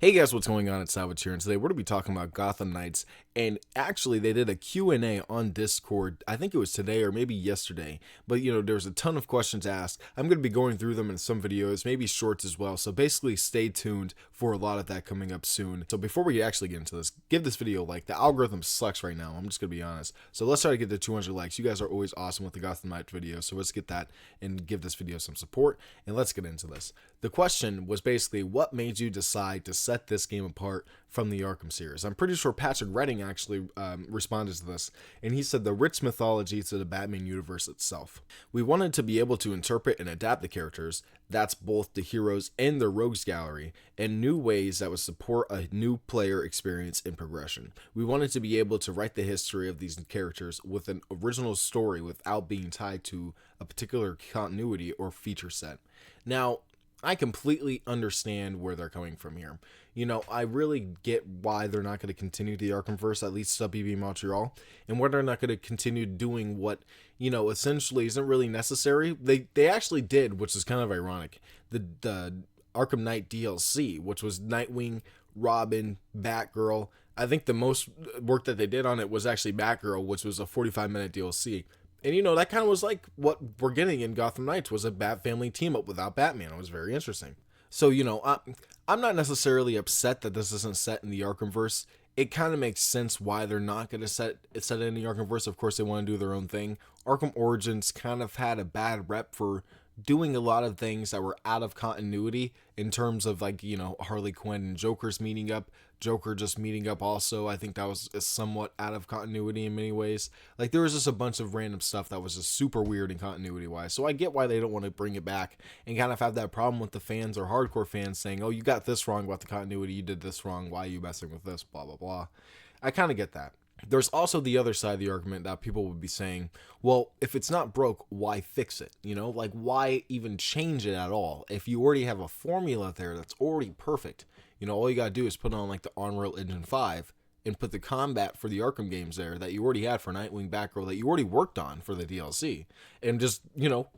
Hey guys, what's going on? It's Salvage here, and today we're going to be talking about Gotham Knights, and actually they did a Q&A on Discord. I think it was today or maybe yesterday, but there was a ton of questions asked. I'm going to be going through them in some videos, maybe shorts as well, so basically stay tuned for a lot of that coming up soon. So before we actually get into this, give this video a like. The algorithm sucks right now, I'm just going to be honest. So let's try to get to 200 likes. You guys are always awesome with the Gotham Knights video, so let's get that and give this video some support, and let's get into this. The question was basically, what made you decide to set this game apart from the Arkham series? I'm pretty sure Patrick Redding actually responded to this, and he said the rich mythology to the Batman universe itself. We wanted to be able to interpret and adapt the characters, that's both the heroes and their rogues gallery, in new ways that would support a new player experience and progression. We wanted to be able to write the history of these characters with an original story without being tied to a particular continuity or feature set. Now, I completely understand where they're coming from here. I really get why they're not going to continue the Arkhamverse, at least WB Montreal, and why they're not going to continue doing what, essentially isn't really necessary. They actually did, which is kind of ironic, the Arkham Knight DLC, which was Nightwing, Robin, Batgirl. I think the most work that they did on it was actually Batgirl, which was a 45-minute DLC. And that kind of was like what we're getting in Gotham Knights, was a Bat family team up without Batman. It was very interesting. So, I'm not necessarily upset that this isn't set in the Arkhamverse. It kind of makes sense why they're not going to set it in the Arkhamverse. Of course, they want to do their own thing. Arkham Origins kind of had a bad rep for doing a lot of things that were out of continuity in terms of Harley Quinn and Joker's meeting up, Joker just meeting up also. I think that was somewhat out of continuity in many ways. There was just a bunch of random stuff that was just super weird in continuity wise. So I get why they don't want to bring it back and kind of have that problem with the fans or hardcore fans saying, oh, you got this wrong about the continuity, you did this wrong, why are you messing with this, blah, blah, blah. I kind of get that. There's also the other side of the argument that people would be saying, well, if it's not broke, why fix it? Why even change it at all? If you already have a formula there that's already perfect, all you got to do is put on the Unreal Engine 5 and put the combat for the Arkham games there that you already had for Nightwing, Batgirl, that you already worked on for the DLC, and just,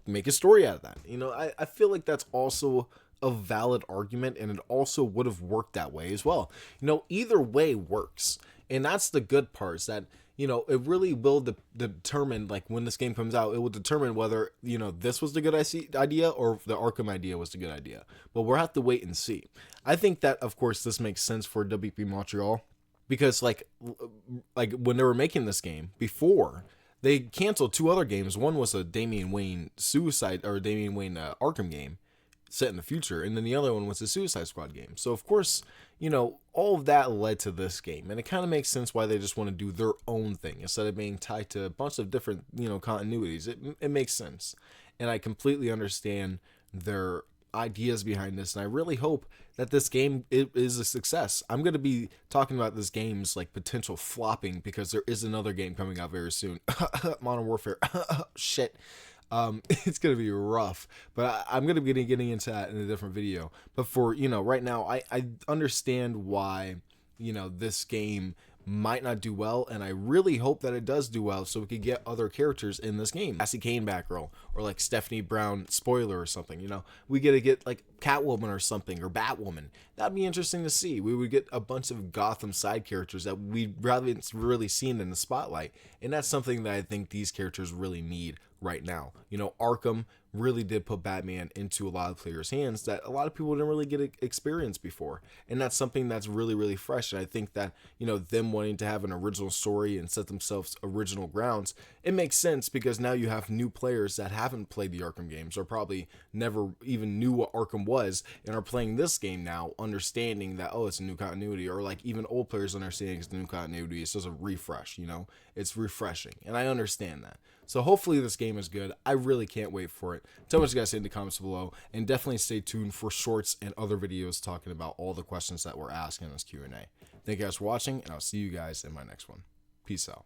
make a story out of that. I feel like that's also a valid argument, and it also would have worked that way as well. Either way works. And that's the good part, is that, it really will determine, when this game comes out, it will determine whether, this was the good idea or the Arkham idea was the good idea. But we'll have to wait and see. I think that, of course, this makes sense for WP Montreal, because, when they were making this game, before, they canceled two other games. One was a Damian Wayne Arkham game set in the future, and then the other one was the Suicide Squad game. So of course, all of that led to this game, and it kind of makes sense why they just want to do their own thing instead of being tied to a bunch of different continuities. It makes sense, and I completely understand their ideas behind this, and I really hope that this game is a success. I'm going to be talking about this game's potential flopping, because there is another game coming out very soon. Modern Warfare. Shit. It's going to be rough, but I'm going to be getting into that in a different video. But for, right now, I understand why, this game might not do well, and I really hope that it does do well so we could get other characters in this game. Cassie Kane Batgirl, or Stephanie Brown spoiler or something, we get to get Catwoman or something, or Batwoman. That'd be interesting to see. We would get a bunch of Gotham side characters that we haven't really seen in the spotlight, and that's something that I think these characters really need right now. Arkham really did put Batman into a lot of players' hands that a lot of people didn't really get experience before, and that's something that's really, really fresh. And I think that them wanting to have an original story and set themselves original grounds, it makes sense, because now you have new players that haven't played the Arkham games, or probably never even knew what Arkham was, and are playing this game now, understanding that, oh, it's a new continuity, or even old players understanding it's a new continuity. It's just a refresh. It's refreshing, and I understand that. So hopefully this game is good. I really can't wait for it. Tell me what you guys say in the comments below, and definitely stay tuned for shorts and other videos talking about all the questions that we're asking in this Q&A. Thank you guys for watching, and I'll see you guys in my next one. Peace out.